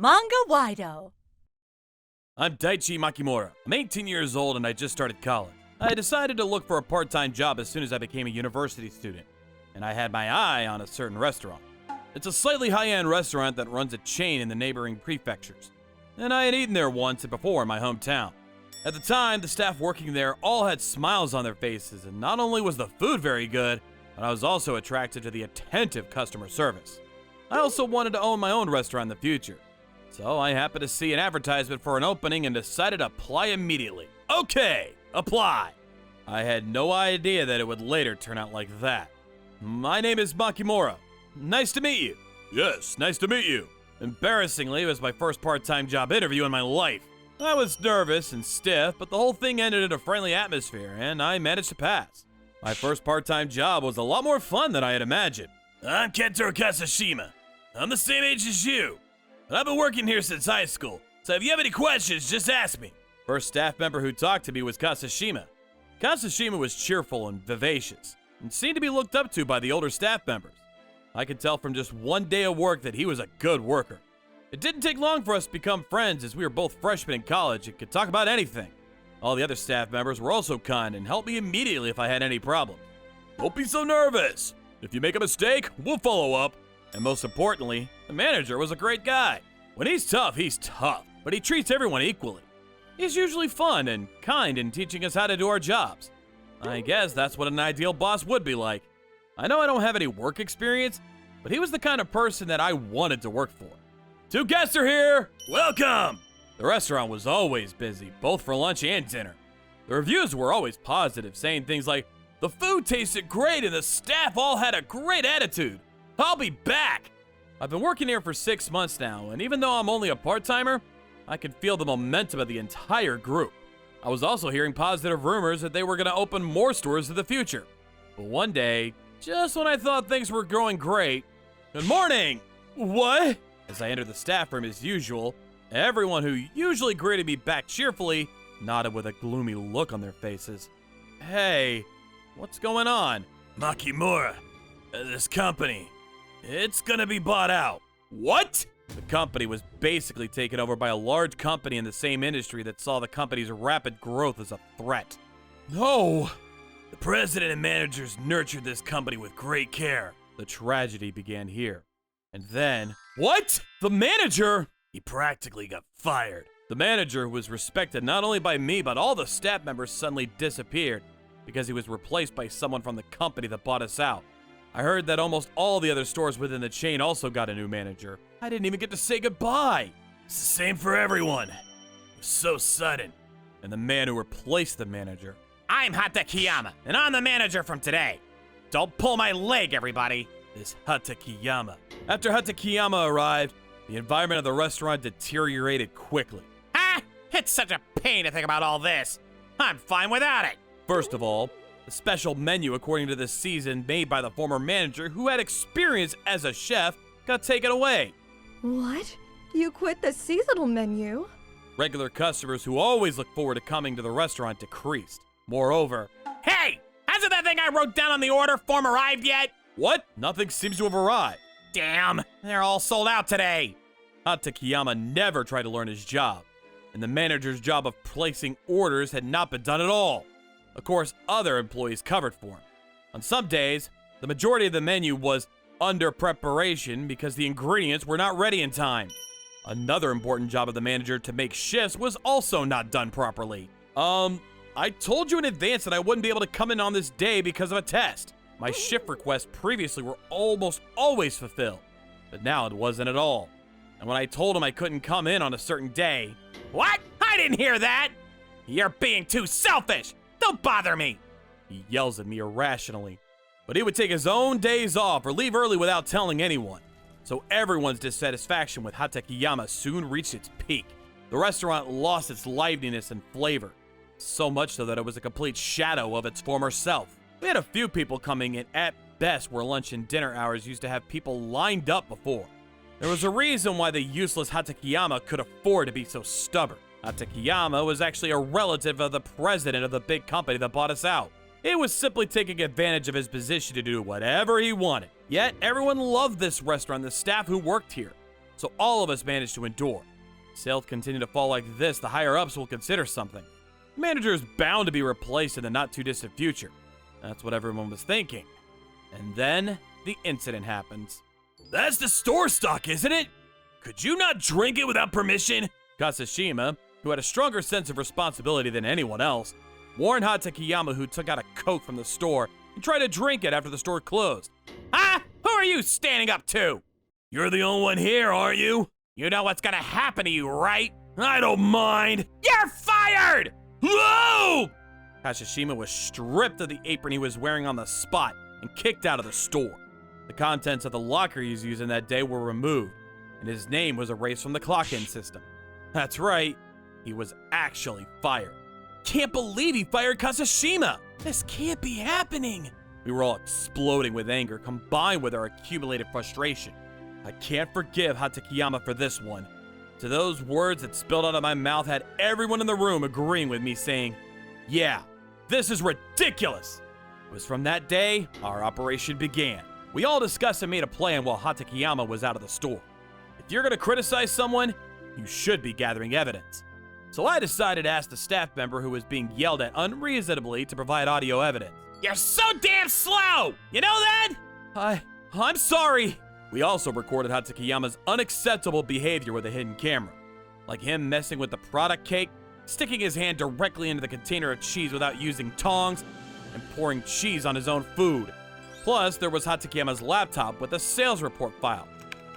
Manga-Waido. I'm Daichi Makimura. I'm 18 years old and I just started college. I decided to look for a part-time job as soon as I became a university student, and I had my eye on a certain restaurant. It's a slightly high-end restaurant that runs a chain in the neighboring prefectures, and I had eaten there once before in my hometown. At the time, the staff working there all had smiles on their faces, and not only was the food very good, but I was also attracted to the attentive customer service. I also wanted to own my own restaurant in the future, so I happened to see an advertisement for an opening and decided to apply immediately. Okay, apply! I had no idea that it would later turn out like that. My name is Makimura. Nice to meet you. Yes, nice to meet you. Embarrassingly, it was my first part-time job interview in my life. I was nervous and stiff, but the whole thing ended in a friendly atmosphere, and I managed to pass. My first part-time job was a lot more fun than I had imagined. I'm Kentaro Kasashima. I'm the same age as you. But I've been working here since high school, so if you have any questions, just ask me. First staff member who talked to me was Kasashima. Kasashima was cheerful and vivacious, and seemed to be looked up to by the older staff members. I could tell from just one day of work that he was a good worker. It didn't take long for us to become friends as we were both freshmen in college and could talk about anything. All the other staff members were also kind and helped me immediately if I had any problems. Don't be so nervous. If you make a mistake, we'll follow up. And most importantly, the manager was a great guy. When he's tough, but he treats everyone equally. He's usually fun and kind in teaching us how to do our jobs. I guess that's what an ideal boss would be like. I know I don't have any work experience, but he was the kind of person that I wanted to work for. 2 guests are here! Welcome! The restaurant was always busy, both for lunch and dinner. The reviews were always positive, saying things like, "The food tasted great and the staff all had a great attitude. I'll be back!" I've been working here for 6 months now, and even though I'm only a part-timer, I could feel the momentum of the entire group. I was also hearing positive rumors that they were going to open more stores in the future. But one day, just when I thought things were going great, "Good morning!" What? As I entered the staff room as usual, everyone who usually greeted me back cheerfully nodded with a gloomy look on their faces. Hey, what's going on? Makimura, this company, it's gonna be bought out. What? The company was basically taken over by a large company in the same industry that saw the company's rapid growth as a threat. No! The president and managers nurtured this company with great care. The tragedy began here. And then... What? The manager? He practically got fired. The manager, who was respected not only by me, but all the staff members, suddenly disappeared because he was replaced by someone from the company that bought us out. I heard that almost all the other stores within the chain also got a new manager. I didn't even get to say goodbye. It's the same for everyone. It was so sudden. And the man who replaced the manager... I'm Hatakiyama, and I'm the manager from today. Don't pull my leg, everybody. This Hatakiyama. After Hatakiyama arrived, the environment of the restaurant deteriorated quickly. It's such a pain to think about all this. I'm fine without it. First of all, the special menu according to the season made by the former manager who had experience as a chef got taken away. What? You quit the seasonal menu? Regular customers who always look forward to coming to the restaurant decreased. Moreover, hey! Hasn't that thing I wrote down on the order form arrived yet? What? Nothing seems to have arrived. Damn, they're all sold out today. Hatakiyama never tried to learn his job, and the manager's job of placing orders had not been done at all. Of course, other employees covered for him. On some days, the majority of the menu was under preparation because the ingredients were not ready in time. Another important job of the manager to make shifts was also not done properly. I told you in advance that I wouldn't be able to come in on this day because of a test. My shift requests previously were almost always fulfilled, but now it wasn't at all. And when I told him I couldn't come in on a certain day... What? I didn't hear that! You're being too selfish! Don't bother me! He yells at me irrationally. But he would take his own days off or leave early without telling anyone. So everyone's dissatisfaction with Hatakiyama soon reached its peak. The restaurant lost its liveliness and flavor. So much so that it was a complete shadow of its former self. We had a few people coming in at best where lunch and dinner hours used to have people lined up before. There was a reason why the useless Hatakiyama could afford to be so stubborn. Hatakiyama was actually a relative of the president of the big company that bought us out. He was simply taking advantage of his position to do whatever he wanted. Yet, everyone loved this restaurant and the staff who worked here. so all of us managed to endure. If sales continue to fall like this, the higher-ups will consider something. The manager is bound to be replaced in the not-too-distant future. That's what everyone was thinking. And then, the incident happens. That's the store stock, isn't it? Could you not drink it without permission? Kasashima, who had a stronger sense of responsibility than anyone else, warned Hatakeyama, who took out a Coke from the store and tried to drink it after the store closed. Ah! Who are you standing up to? You're the only one here, aren't you? You know what's gonna happen to you, right? I don't mind. You're fired! Whoa! Kasashima was stripped of the apron he was wearing on the spot and kicked out of the store. The contents of the locker he was using that day were removed, and his name was erased from the clock-in system. That's right, he was actually fired. Can't believe he fired Kasashima! This can't be happening! We were all exploding with anger combined with our accumulated frustration. I can't forgive Hatakeyama for this one. To those words that spilled out of my mouth had everyone in the room agreeing with me saying, yeah, this is ridiculous! It was from that day our operation began. We all discussed and made a plan while Hatakeyama was out of the store. If you're gonna criticize someone, you should be gathering evidence. So I decided to ask the staff member who was being yelled at unreasonably to provide audio evidence. You're so damn slow! You know that? I'm sorry. We also recorded Hatakeyama's unacceptable behavior with a hidden camera. Like him messing with the product cake, sticking his hand directly into the container of cheese without using tongs, and pouring cheese on his own food. Plus, there was Hatakeyama's laptop with a sales report file.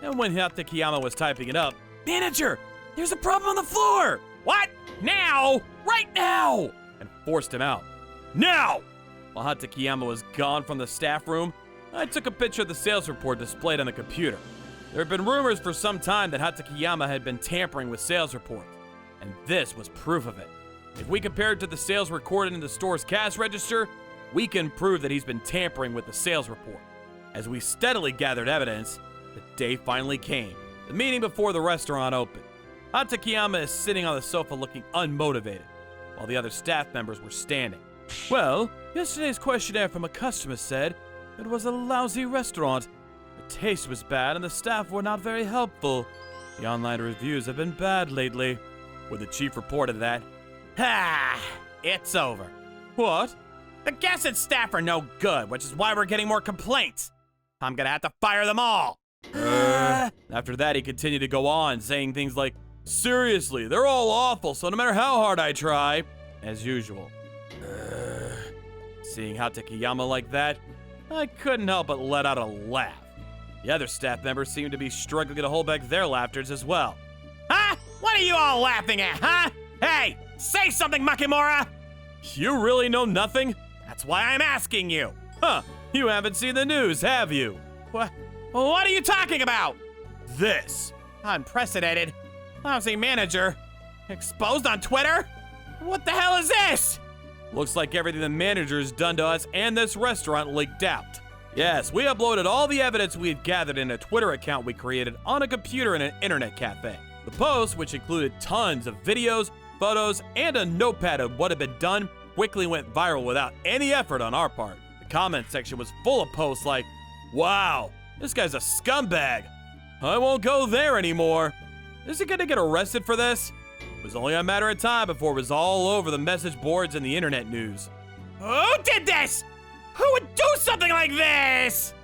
And when Hatakeyama was typing it up, Manager, there's a problem on the floor! What? Now? Right now! And forced him out. Now! While Hatakeyama was gone from the staff room, I took a picture of the sales report displayed on the computer. There had been rumors for some time that Hatakeyama had been tampering with sales reports, and this was proof of it. If we compare it to the sales recorded in the store's cash register, we can prove that he's been tampering with the sales report. As we steadily gathered evidence, the day finally came, the meeting before the restaurant opened. Hatakeyama is sitting on the sofa looking unmotivated, while the other staff members were standing. Well, yesterday's questionnaire from a customer said it was a lousy restaurant. The taste was bad and the staff were not very helpful. The online reviews have been bad lately. When the chief reported that, it's over. What? The guests and staff are no good, which is why we're getting more complaints. I'm gonna have to fire them all. After that, he continued to go on, saying things like, seriously, they're all awful, so no matter how hard I try, as usual. Seeing Hatakeyama like that, I couldn't help but let out a laugh. The other staff members seemed to be struggling to hold back their laughters as well. Huh? What are you all laughing at, huh? Hey, say something, Makimura! You really know nothing? That's why I'm asking you. Huh, you haven't seen the news, have you? What are you talking about? This. Unprecedented. Lousy manager. Exposed on Twitter? What the hell is this? Looks like everything the manager's done to us and this restaurant leaked out. Yes, we uploaded all the evidence we had gathered in a Twitter account we created on a computer in an internet cafe. The post, which included tons of videos, photos, and a notepad of what had been done, quickly went viral without any effort on our part. The comment section was full of posts like, wow, this guy's a scumbag. I won't go there anymore. Is he gonna get arrested for this? It was only a matter of time before it was all over the message boards and the internet news. Who did this? Who would do something like this?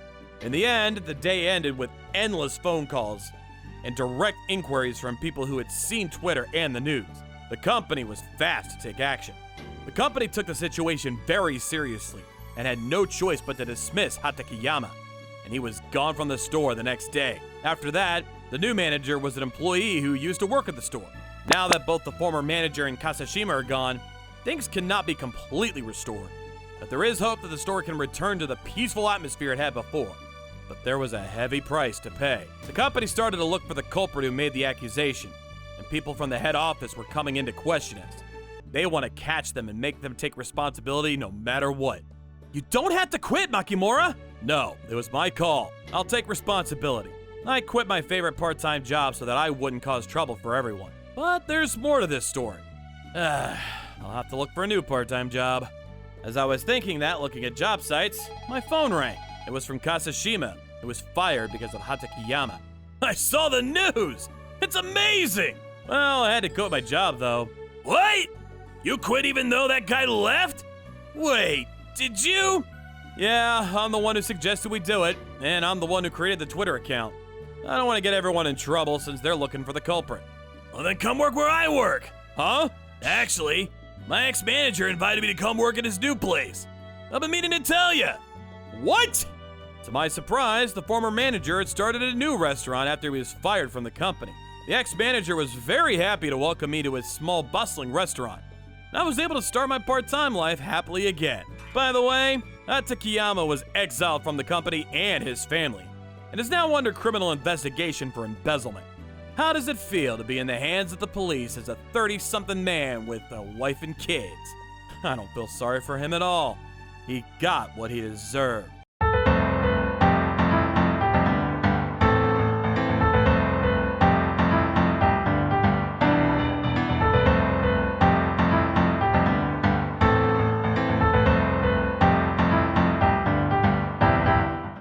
In the end, the day ended with endless phone calls and direct inquiries from people who had seen Twitter and the news. The company was fast to take action. The company took the situation very seriously and had no choice but to dismiss Hatakeyama, and he was gone from the store the next day. After that, the new manager was an employee who used to work at the store. Now that both the former manager and Kasashima are gone, things cannot be completely restored. But there is hope that the store can return to the peaceful atmosphere it had before. But there was a heavy price to pay. The company started to look for the culprit who made the accusation, and people from the head office were coming in to question us. They want to catch them and make them take responsibility no matter what. You don't have to quit, Makimura! No, it was my call. I'll take responsibility. I quit my favorite part-time job so that I wouldn't cause trouble for everyone. But there's more to this story. I'll have to look for a new part-time job. As I was thinking that, looking at job sites, my phone rang. It was from Kasashima, who was fired because of Hatakeyama. I saw the news! It's amazing! Well, I had to quit my job, though. What? You quit even though that guy left? Wait, did you? Yeah, I'm the one who suggested we do it, and I'm the one who created the Twitter account. I don't want to get everyone in trouble since they're looking for the culprit. Well, then come work where I work. Huh? Actually, my ex-manager invited me to come work at his new place. I've been meaning to tell you. What? To my surprise, the former manager had started a new restaurant after he was fired from the company. The ex-manager was very happy to welcome me to his small, bustling restaurant. I was able to start my part-time life happily again. By the way, Takayama was exiled from the company and his family, and is now under criminal investigation for embezzlement. How does it feel to be in the hands of the police as a 30-something man with a wife and kids? I don't feel sorry for him at all. He got what he deserved.